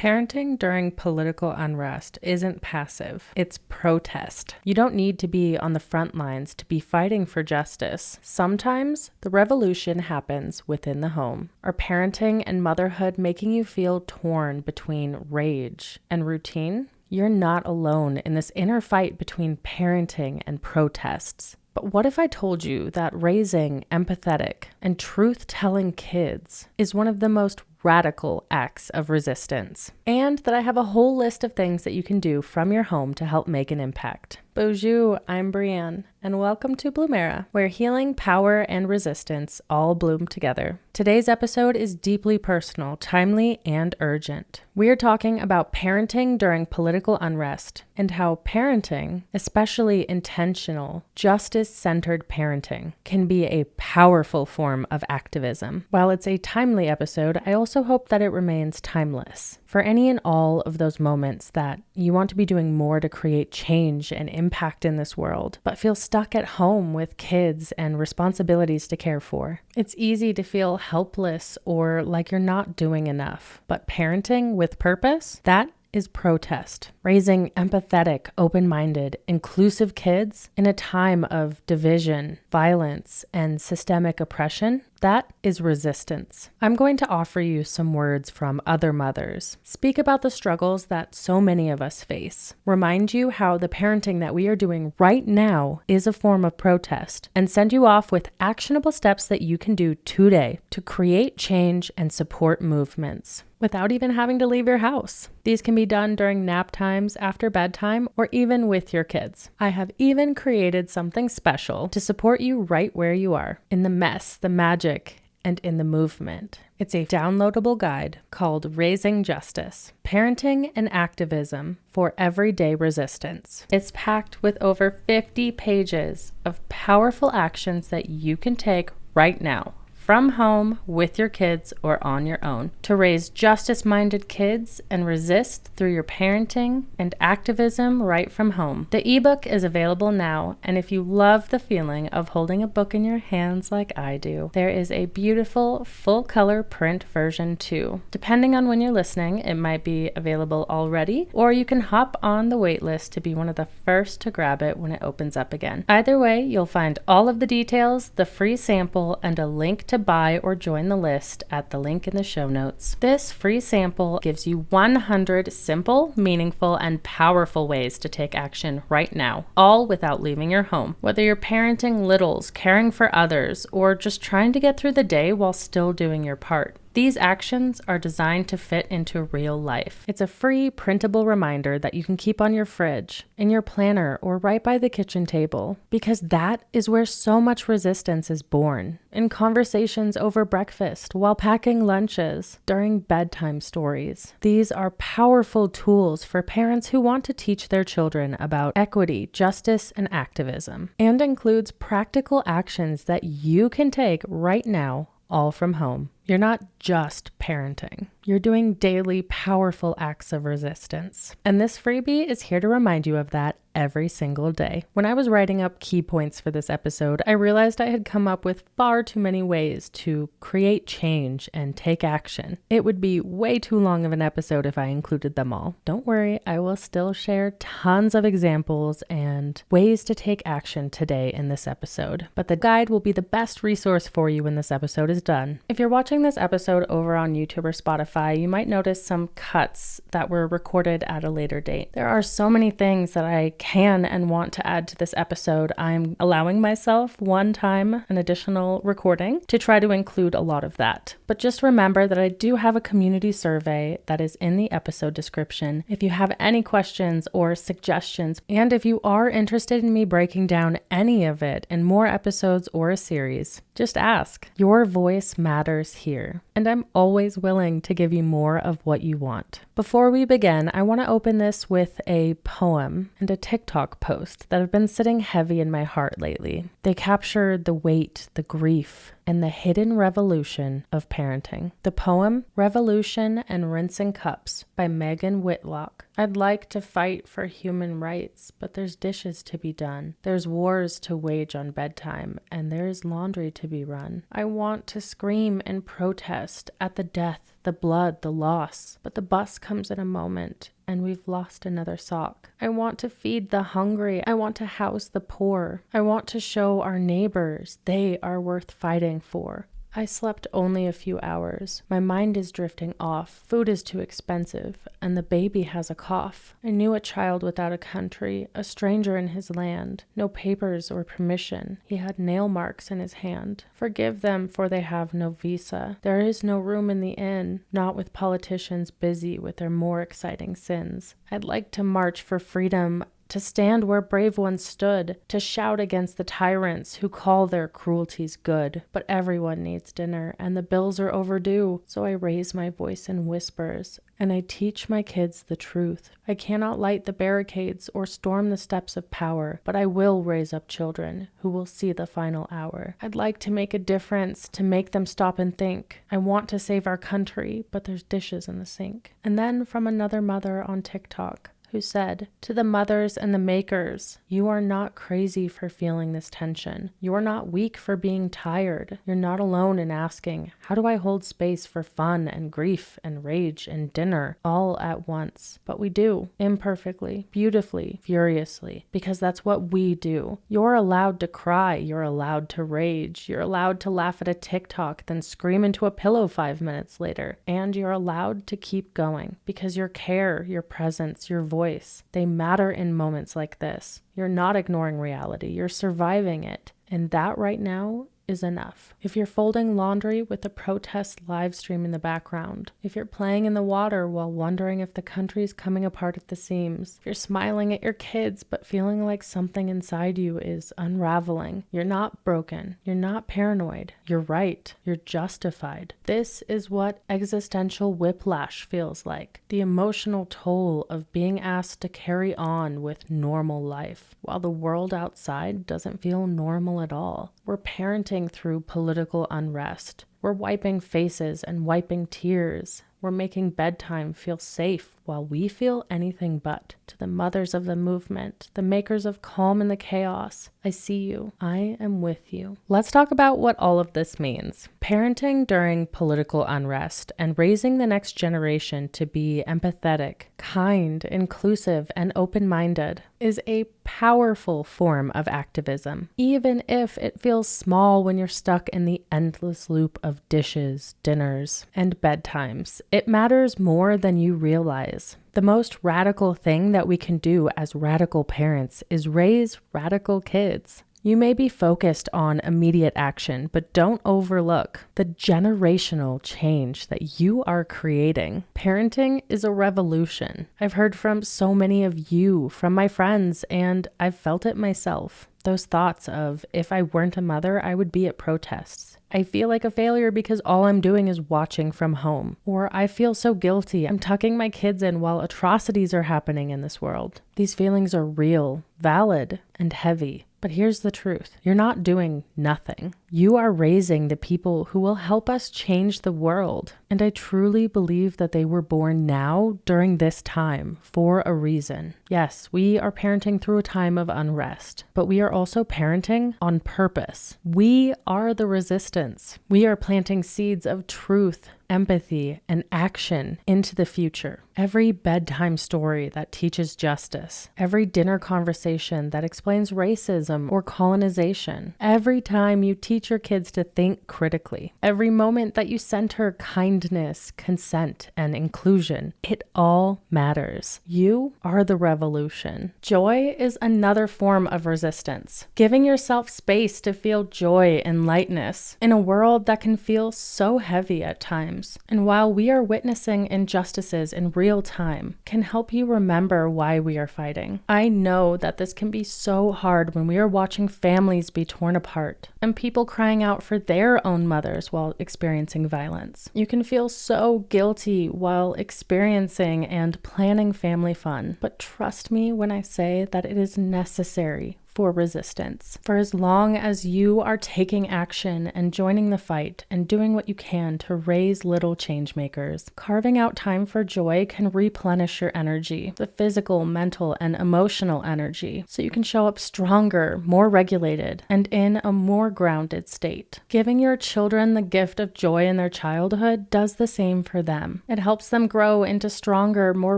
Parenting during political unrest isn't passive, it's protest. You don't need to be on the front lines to be fighting for justice. Sometimes the revolution happens within the home. Are parenting and motherhood making you feel torn between rage and routine? You're not alone in this inner fight between parenting and protests. But what if I told you that raising empathetic and truth-telling kids is one of the most radical acts of resistance, and that I have a whole list of things that you can do from your home to help make an impact? Bonjour, I'm Breanne, and welcome to Bloomera, where healing, power, and resistance all bloom together. Today's episode is deeply personal, timely, and urgent. We are talking about parenting during political unrest and how parenting, especially intentional, justice-centered parenting, can be a powerful form of activism. While it's a timely episode, I also hope that it remains timeless. For any and all of those moments that you want to be doing more to create change and impact in this world, but feel stuck at home with kids and responsibilities to care for. It's easy to feel helpless or like you're not doing enough, but parenting with purpose, that is protest. Raising empathetic, open-minded, inclusive kids in a time of division, violence, and systemic oppression, that is resistance. I'm going to offer you some words from other mothers. Speak about the struggles that so many of us face. Remind you how the parenting that we are doing right now is a form of protest, and send you off with actionable steps that you can do today to create change and support movements without even having to leave your house. These can be done during nap times, after bedtime, or even with your kids. I have even created something special to support you right where you are, in the mess, the magic, and in the movement. It's a downloadable guide called Raising Justice, Parenting and Activism for Everyday Resistance. It's packed with over 50 pages of powerful actions that you can take right now, from home, with your kids, or on your own, to raise justice-minded kids and resist through your parenting and activism right from home. The ebook is available now, and if you love the feeling of holding a book in your hands like I do, there is a beautiful full-color print version too. Depending on when you're listening, it might be available already, or you can hop on the wait list to be one of the first to grab it when it opens up again. Either way, you'll find all of the details, the free sample, and a link to buy or join the list at the link in the show notes. This free sample gives you 100 simple, meaningful, and powerful ways to take action right now, all without leaving your home. Whether you're parenting littles, caring for others, or just trying to get through the day while still doing your part, these actions are designed to fit into real life. It's a free printable reminder that you can keep on your fridge, in your planner, or right by the kitchen table, because that is where so much resistance is born. In conversations over breakfast, while packing lunches, during bedtime stories. These are powerful tools for parents who want to teach their children about equity, justice, and activism, and includes practical actions that you can take right now, all from home. You're not just parenting. You're doing daily, powerful acts of resistance. And this freebie is here to remind you of that every single day. When I was writing up key points for this episode, I realized I had come up with far too many ways to create change and take action. It would be way too long of an episode if I included them all. Don't worry, I will still share tons of examples and ways to take action today in this episode. But the guide will be the best resource for you when this episode is done. If you're watching this episode over on YouTube or Spotify, you might notice some cuts that were recorded at a later date. There are so many things that I can and want to add to this episode. I'm allowing myself one time an additional recording to try to include a lot of that. But just remember that I do have a community survey that is in the episode description. If you have any questions or suggestions, and if you are interested in me breaking down any of it in more episodes or a series, just ask. Your voice matters here, and I'm always willing to give you more of what you want. Before we begin, I want to open this with a poem and a TikTok post that have been sitting heavy in my heart lately. They capture the weight, the grief, and the hidden revolution of parenting. The poem Revolution and Rinsing Cups by Megan Whitlock. I'd like to fight for human rights, but there's dishes to be done. There's wars to wage on bedtime, and there's laundry to be run. I want to scream and protest at the death, the blood, the loss, but the bus comes in a moment, and we've lost another sock. I want to feed the hungry. I want to house the poor. I want to show our neighbors they are worth fighting for. I slept only a few hours. My mind is drifting off. Food is too expensive, and the baby has a cough. I knew a child without a country, a stranger in his land, no papers or permission. He had nail marks in his hand. Forgive them, for they have no visa. There is no room in the inn, not with politicians busy with their more exciting sins. I'd like to march for freedom, to stand where brave ones stood, to shout against the tyrants who call their cruelties good. But everyone needs dinner, and the bills are overdue, so I raise my voice in whispers, and I teach my kids the truth. I cannot light the barricades or storm the steps of power, but I will raise up children who will see the final hour. I'd like to make a difference, to make them stop and think. I want to save our country, but there's dishes in the sink. And then from another mother on TikTok, who said, to the mothers and the makers, you are not crazy for feeling this tension. You are not weak for being tired. You're not alone in asking, how do I hold space for fun and grief and rage and dinner all at once? But we do, imperfectly, beautifully, furiously, because that's what we do. You're allowed to cry. You're allowed to rage. You're allowed to laugh at a TikTok, then scream into a pillow 5 minutes later. And you're allowed to keep going because your care, your presence, your voice, they matter in moments like this. You're not ignoring reality. You're surviving it. And that right now is enough. If you're folding laundry with the protest live stream in the background, if you're playing in the water while wondering if the country's coming apart at the seams, if you're smiling at your kids but feeling like something inside you is unraveling, you're not broken. You're not paranoid. You're right. You're justified. This is what existential whiplash feels like. The emotional toll of being asked to carry on with normal life while the world outside doesn't feel normal at all. We're parenting through political unrest. We're wiping faces and wiping tears. We're making bedtime feel safe while we feel anything but. To the mothers of the movement, the makers of calm in the chaos, I see you. I am with you. Let's talk about what all of this means. Parenting during political unrest and raising the next generation to be empathetic, kind, inclusive, and open-minded is a powerful form of activism, even if it feels small when you're stuck in the endless loop of dishes, dinners, and bedtimes. It matters more than you realize. The most radical thing that we can do as radical parents is raise radical kids. You may be focused on immediate action, but don't overlook the generational change that you are creating. Parenting is a revolution. I've heard from so many of you, from my friends, and I've felt it myself. Those thoughts of, if I weren't a mother, I would be at protests. I feel like a failure because all I'm doing is watching from home. Or I feel so guilty. I'm tucking my kids in while atrocities are happening in this world. These feelings are real, valid, and heavy. But here's the truth. You're not doing nothing. You are raising the people who will help us change the world. And I truly believe that they were born now during this time for a reason. Yes, we are parenting through a time of unrest, but we are also parenting on purpose. We are the resistance. We are planting seeds of truth, empathy, and action into the future. Every bedtime story that teaches justice, every dinner conversation that explains racism or colonization, every time you teach your kids to think critically, every moment that you center kindness, consent, and inclusion, it all matters. You are the revolution. Joy is another form of resistance. Giving yourself space to feel joy and lightness in a world that can feel so heavy at times. And while we are witnessing injustices in real time, can help you remember why we are fighting. I know that this can be so hard when we are watching families be torn apart and people crying out for their own mothers while experiencing violence. You can feel so guilty while experiencing and planning family fun, but trust me when I say that it is necessary for resistance. For as long as you are taking action and joining the fight and doing what you can to raise little change makers, carving out time for joy can replenish your energy, the physical, mental, and emotional energy, so you can show up stronger, more regulated, and in a more grounded state. Giving your children the gift of joy in their childhood does the same for them. It helps them grow into stronger, more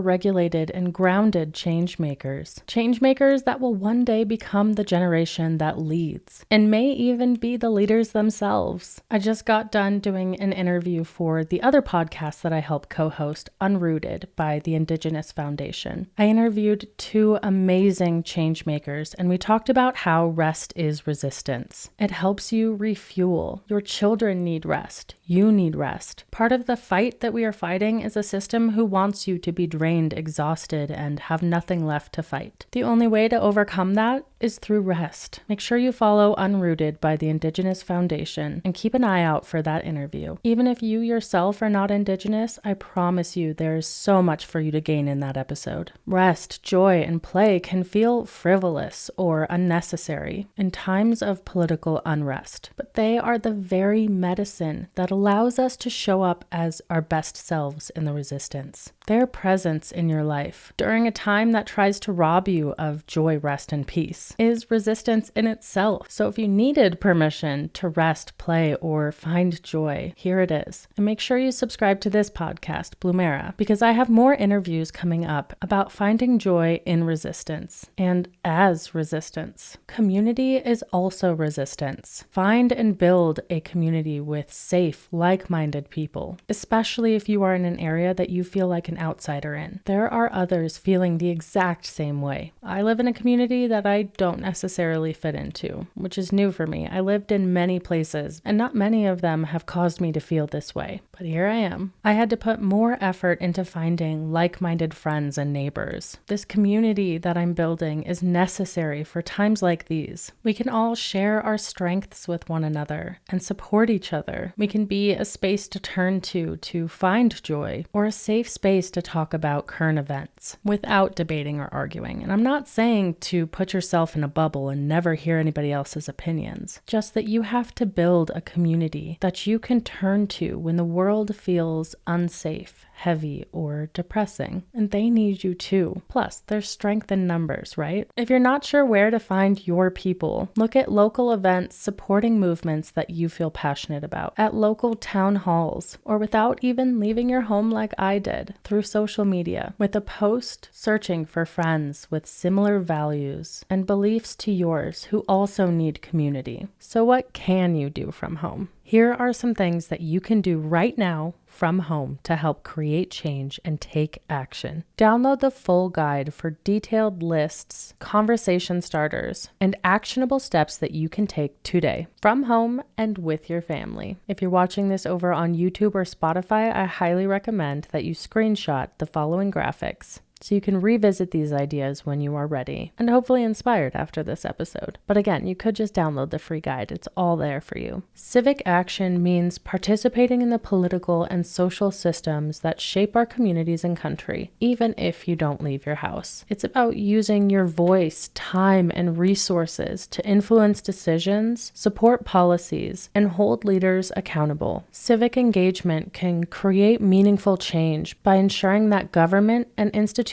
regulated, and grounded change makers. Change makers that will one day become the generation that leads, and may even be the leaders themselves. I just got done doing an interview for the other podcast that I help co-host, Unrooted, by the Indigenous Foundation. I interviewed two amazing change makers, and we talked about how rest is resistance. It helps you refuel. Your children need rest. You need rest. Part of the fight that we are fighting is a system who wants you to be drained, exhausted, and have nothing left to fight. The only way to overcome that is through rest. Make sure you follow Unrooted by the Indigenous Foundation and keep an eye out for that interview. Even if you yourself are not Indigenous, I promise you there is so much for you to gain in that episode. Rest, joy, and play can feel frivolous or unnecessary in times of political unrest, but they are the very medicine that allows us to show up as our best selves in the resistance. Their presence in your life during a time that tries to rob you of joy, rest, and peace is resistance in itself. So if you needed permission to rest, play, or find joy, here it is. And make sure you subscribe to this podcast, Bloomera, because I have more interviews coming up about finding joy in resistance and as resistance. Community is also resistance. Find and build a community with safe, like-minded people, especially if you are in an area that you feel like an outsider in. There are others feeling the exact same way. I live in a community that I don't necessarily fit into, which is new for me. I lived in many places, and not many of them have caused me to feel this way. But here I am. I had to put more effort into finding like-minded friends and neighbors. This community that I'm building is necessary for times like these. We can all share our strengths with one another and support each other. We can be a space to turn to find joy, or a safe space to talk about current events without debating or arguing. And I'm not saying to put yourself in a bubble and never hear anybody else's opinions, just that you have to build a community that you can turn to when the world feels unsafe, heavy, or depressing, and they need you too. Plus, there's strength in numbers, right? If you're not sure where to find your people, look at local events supporting movements that you feel passionate about, at local town halls, or without even leaving your home like I did, through social media, with a post searching for friends with similar values and beliefs to yours who also need community. So what can you do from home? Here are some things that you can do right now from home to help create change and take action. Download the full guide for detailed lists, conversation starters, and actionable steps that you can take today from home and with your family. If you're watching this over on YouTube or Spotify, I highly recommend that you screenshot the following graphics, so you can revisit these ideas when you are ready and hopefully inspired after this episode. But again, you could just download the free guide. It's all there for you. Civic action means participating in the political and social systems that shape our communities and country, even if you don't leave your house. It's about using your voice, time, and resources to influence decisions, support policies, and hold leaders accountable. Civic engagement can create meaningful change by ensuring that government and institutions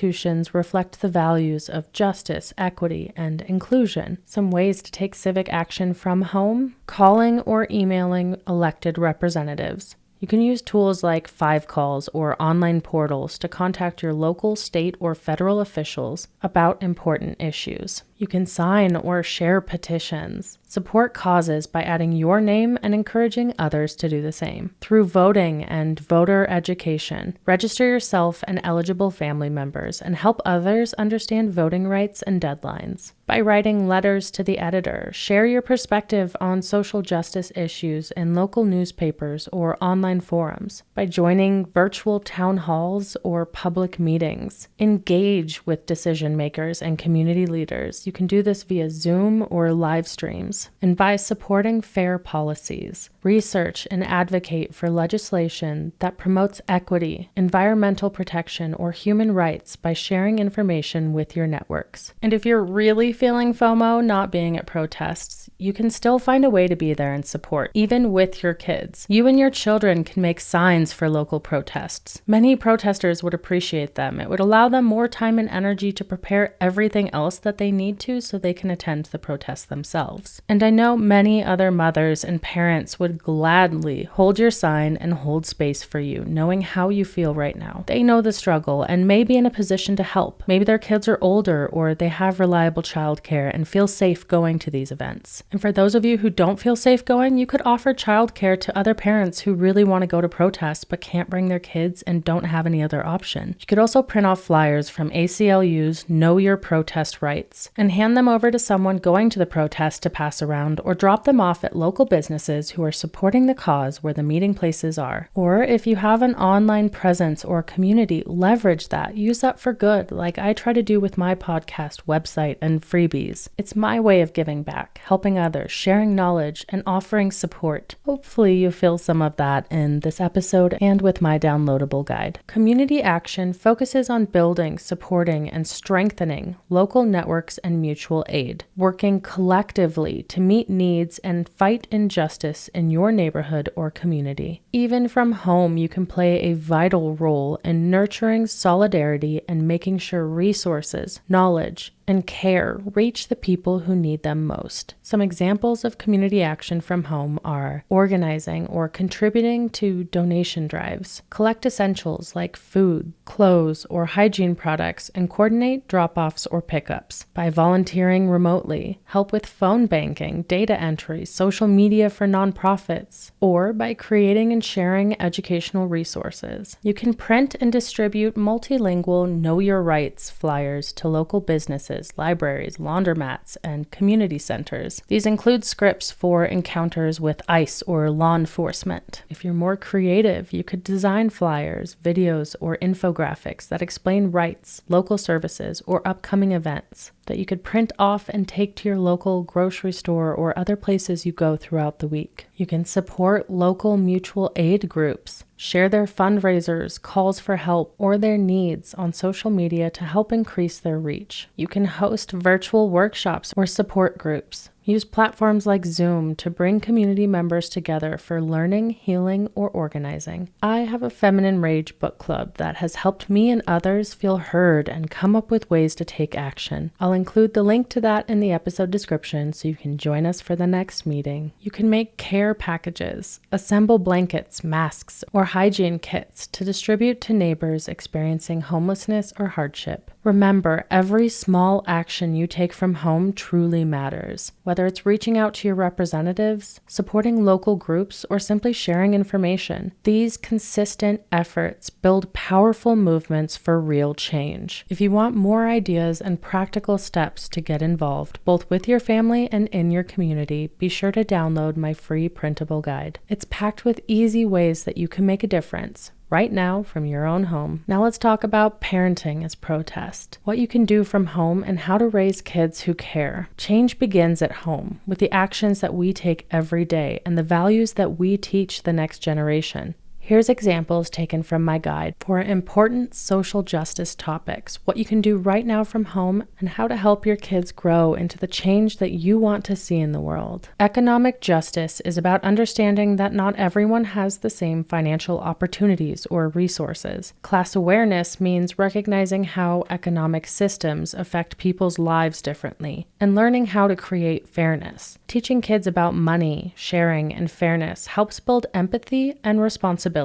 reflect the values of justice, equity, and inclusion. Some ways to take civic action from home: calling or emailing elected representatives. You can use tools like 5calls or online portals to contact your local, state, or federal officials about important issues. You can sign or share petitions. Support causes by adding your name and encouraging others to do the same. Through voting and voter education, register yourself and eligible family members and help others understand voting rights and deadlines. By writing letters to the editor, share your perspective on social justice issues in local newspapers or online forums. By joining virtual town halls or public meetings, engage with decision makers and community leaders. You can do this via Zoom or live streams. And by supporting fair policies, Research and advocate for legislation that promotes equity, environmental protection, or human rights by sharing information with your networks. And if you're really feeling FOMO not being at protests, you can still find a way to be there and support, even with your kids. You and your children can make signs for local protests. Many protesters would appreciate them. It would allow them more time and energy to prepare everything else that they need to so they can attend the protests themselves. And I know many other mothers and parents would gladly hold your sign and hold space for you, knowing how you feel right now. They know the struggle and may be in a position to help. Maybe their kids are older or they have reliable childcare and feel safe going to these events. And for those of you who don't feel safe going, you could offer childcare to other parents who really want to go to protests but can't bring their kids and don't have any other option. You could also print off flyers from ACLU's Know Your Protest Rights and hand them over to someone going to the protest to pass around, or drop them off at local businesses who are supporting the cause where the meeting places are. Or if you have an online presence or community, leverage that. Use that for good, like I try to do with my podcast, website, and freebies. It's my way of giving back, helping others, sharing knowledge, and offering support. Hopefully you feel some of that in this episode and with my downloadable guide. Community action focuses on building, supporting, and strengthening local networks and mutual aid, working collectively to meet needs and fight injustice in your neighborhood or community. Even from home, you can play a vital role in nurturing solidarity and making sure resources, knowledge, and care reach the people who need them most. Some examples of community action from home are organizing or contributing to donation drives, collect essentials like food, clothes, or hygiene products, and coordinate drop-offs or pickups. By volunteering remotely, help with phone banking, data entry, social media for nonprofits, or by creating and sharing educational resources. You can print and distribute multilingual Know Your Rights flyers to local businesses, libraries, laundromats, and community centers. These include scripts for encounters with ICE or law enforcement. If you're more creative, you could design flyers, videos, or infographics that explain rights, local services, or upcoming events that you could print off and take to your local grocery store or other places you go throughout the week. You can support local mutual aid groups, share their fundraisers, calls for help, or their needs on social media to help increase their reach. You can host virtual workshops or support groups. Use platforms like Zoom to bring community members together for learning, healing, or organizing. I have a Feminine Rage book club that has helped me and others feel heard and come up with ways to take action. I'll include the link to that in the episode description so you can join us for the next meeting. You can make care packages, assemble blankets, masks, or hygiene kits to distribute to neighbors experiencing homelessness or hardship. Remember, every small action you take from home truly matters. Whether it's reaching out to your representatives, supporting local groups, or simply sharing information, these consistent efforts build powerful movements for real change. If you want more ideas and practical steps to get involved, both with your family and in your community, be sure to download my free printable guide. It's packed with easy ways that you can make a difference right now from your own home. Now let's talk about parenting as protest. What you can do from home and how to raise kids who care. Change begins at home with the actions that we take every day and the values that we teach the next generation. Here's examples taken from my guide for important social justice topics, what you can do right now from home, and how to help your kids grow into the change that you want to see in the world. Economic justice is about understanding that not everyone has the same financial opportunities or resources. Class awareness means recognizing how economic systems affect people's lives differently, and learning how to create fairness. Teaching kids about money, sharing, and fairness helps build empathy and responsibility.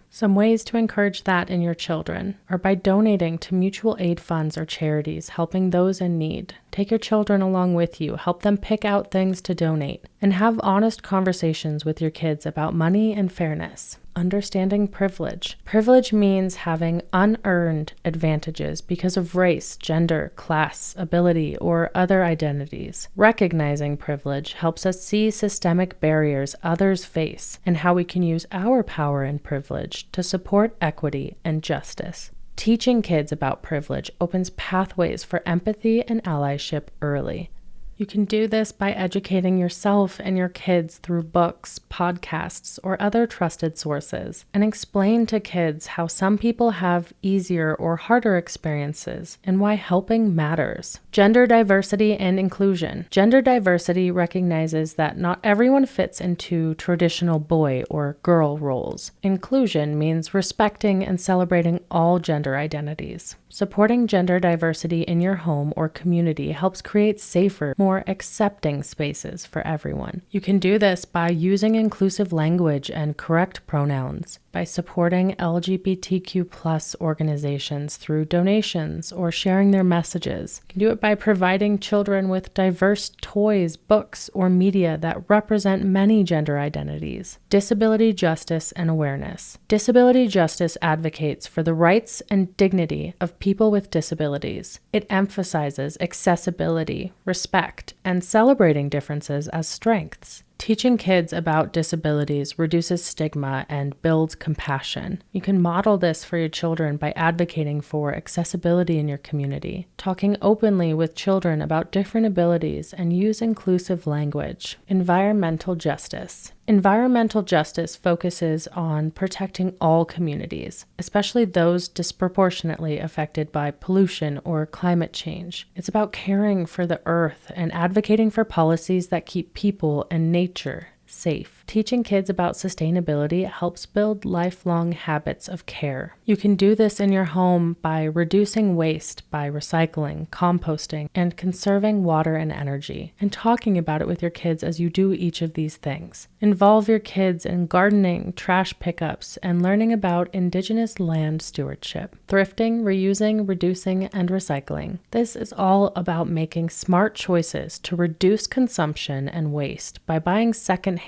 Some ways to encourage that in your children are by donating to mutual aid funds or charities, helping those in need. Take your children along with you, help them pick out things to donate, and have honest conversations with your kids about money and fairness. Understanding privilege. Privilege means having unearned advantages because of race, gender, class, ability, or other identities. Recognizing privilege helps us see systemic barriers others face and how we can use our power and privilege to support equity and justice. Teaching kids about privilege opens pathways for empathy and allyship early. You can do this by educating yourself and your kids through books, podcasts, or other trusted sources, and explain to kids how some people have easier or harder experiences and why helping matters. Gender diversity and inclusion. Gender diversity recognizes that not everyone fits into traditional boy or girl roles. Inclusion means respecting and celebrating all gender identities. Supporting gender diversity in your home or community helps create safer, more accepting spaces for everyone. You can do this by using inclusive language and correct pronouns, by supporting LGBTQ+ organizations through donations or sharing their messages. You can do it by providing children with diverse toys, books, or media that represent many gender identities. Disability justice and awareness. Disability justice advocates for the rights and dignity of people with disabilities. It emphasizes accessibility, respect, and celebrating differences as strengths. Teaching kids about disabilities reduces stigma and builds compassion. You can model this for your children by advocating for accessibility in your community, talking openly with children about different abilities, and use inclusive language. Environmental justice. Environmental justice focuses on protecting all communities, especially those disproportionately affected by pollution or climate change. It's about caring for the earth and advocating for policies that keep people and nature safe. Teaching kids about sustainability helps build lifelong habits of care. You can do this in your home by reducing waste, by recycling, composting, and conserving water and energy, and talking about it with your kids as you do each of these things. Involve your kids in gardening, trash pickups, and learning about Indigenous land stewardship, thrifting, reusing, reducing, and recycling. This is all about making smart choices to reduce consumption and waste by buying secondhand,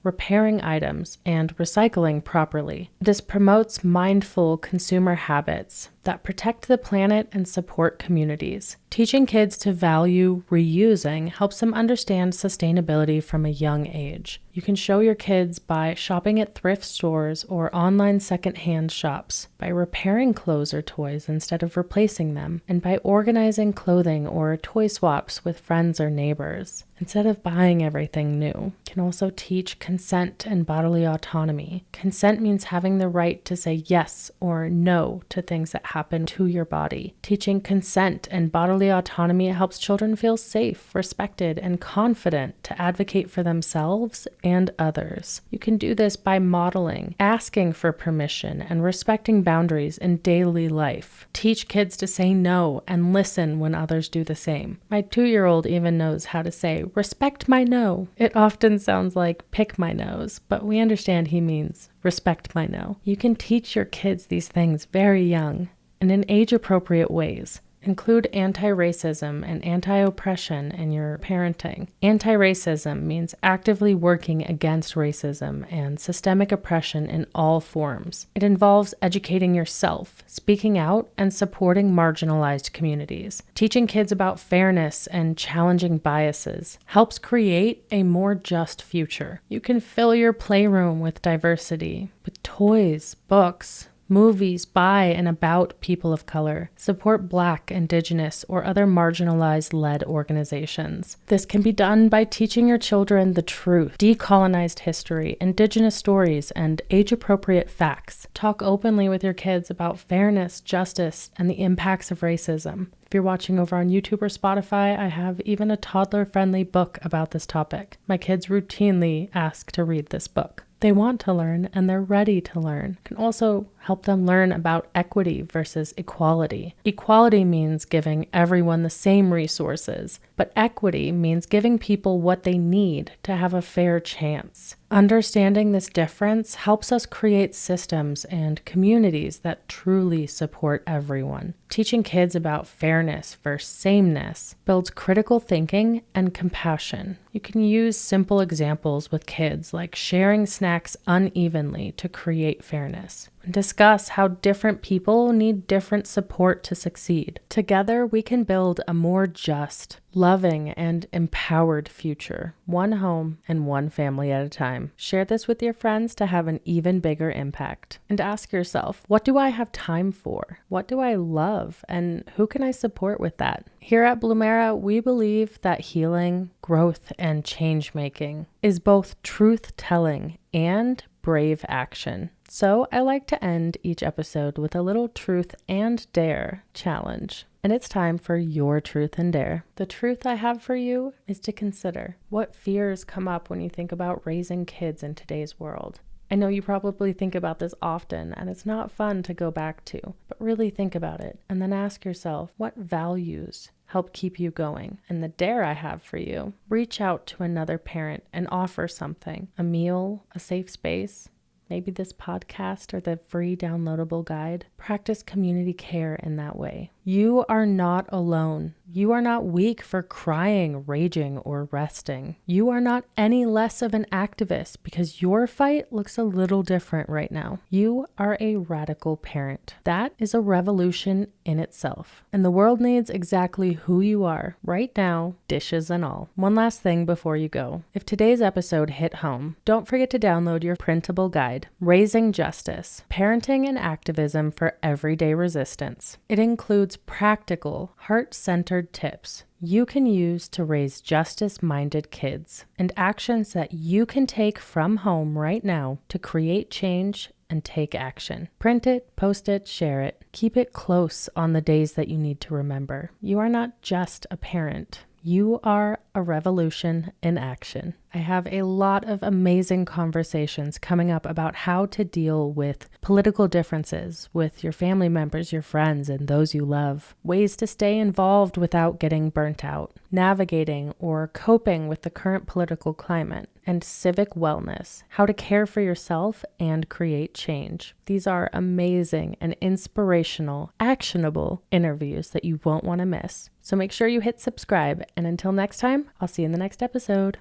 repairing items, and recycling properly. This promotes mindful consumer habits that protect the planet and support communities. Teaching kids to value reusing helps them understand sustainability from a young age. You can show your kids by shopping at thrift stores or online secondhand shops, by repairing clothes or toys instead of replacing them, and by organizing clothing or toy swaps with friends or neighbors, instead of buying everything new. You can also teach consent and bodily autonomy. Consent means having the right to say yes or no to things that happen to your body. Teaching consent and bodily autonomy helps children feel safe, respected, and confident to advocate for themselves and others. You can do this by modeling, asking for permission, and respecting boundaries in daily life. Teach kids to say no and listen when others do the same. My 2-year-old even knows how to say, "Respect my no." It often sounds like "pick my nose," but we understand he means respect my no. You can teach your kids these things very young and in age-appropriate ways. Include anti-racism and anti-oppression in your parenting. Anti-racism means actively working against racism and systemic oppression in all forms. It involves educating yourself, speaking out, and supporting marginalized communities. Teaching kids about fairness and challenging biases helps create a more just future. You can fill your playroom with diversity, with toys, books, movies by and about people of color. Support Black, Indigenous, or other marginalized-led organizations. This can be done by teaching your children the truth, decolonized history, Indigenous stories, and age-appropriate facts. Talk openly with your kids about fairness, justice, and the impacts of racism. If you're watching over on YouTube or Spotify, I have even a toddler-friendly book about this topic. My kids routinely ask to read this book. They want to learn and they're ready to learn. You can also help them learn about equity versus equality. Equality means giving everyone the same resources, but equity means giving people what they need to have a fair chance. Understanding this difference helps us create systems and communities that truly support everyone. Teaching kids about fairness versus sameness builds critical thinking and compassion. You can use simple examples with kids like sharing snacks unevenly to create fairness. and discuss how different people need different support to succeed. Together, we can build a more just, loving, and empowered future, one home and one family at a time. Share this with your friends to have an even bigger impact. And ask yourself, what do I have time for? What do I love? And who can I support with that? Here at Bloomera, we believe that healing, growth, and change making is both truth-telling and brave action. So I like to end each episode with a little truth and dare challenge. And it's time for your truth and dare. The truth I have for you is to consider what fears come up when you think about raising kids in today's world. I know you probably think about this often, and it's not fun to go back to, but really think about it and then ask yourself, what values help keep you going? And the dare I have for you, reach out to another parent and offer something, a meal, a safe space, maybe this podcast or the free downloadable guide. Practice community care in that way. You are not alone. You are not weak for crying, raging, or resting. You are not any less of an activist because your fight looks a little different right now. You are a radical parent. That is a revolution in itself. And the world needs exactly who you are right now, dishes and all. One last thing before you go. If today's episode hit home, don't forget to download your printable guide, Raising Justice, Parenting and Activism for Everyday Resistance. It includes practical, heart-centered tips you can use to raise justice-minded kids and actions that you can take from home right now to create change and take action. Print it, post it, share it. Keep it close on the days that you need to remember. You are not just a parent. You are a revolution in action. I have a lot of amazing conversations coming up about how to deal with political differences with your family members, your friends, and those you love. Ways to stay involved without getting burnt out. Navigating or coping with the current political climate. And civic wellness. How to care for yourself and create change. These are amazing and inspirational, actionable interviews that you won't want to miss. So make sure you hit subscribe. And until next time, I'll see you in the next episode.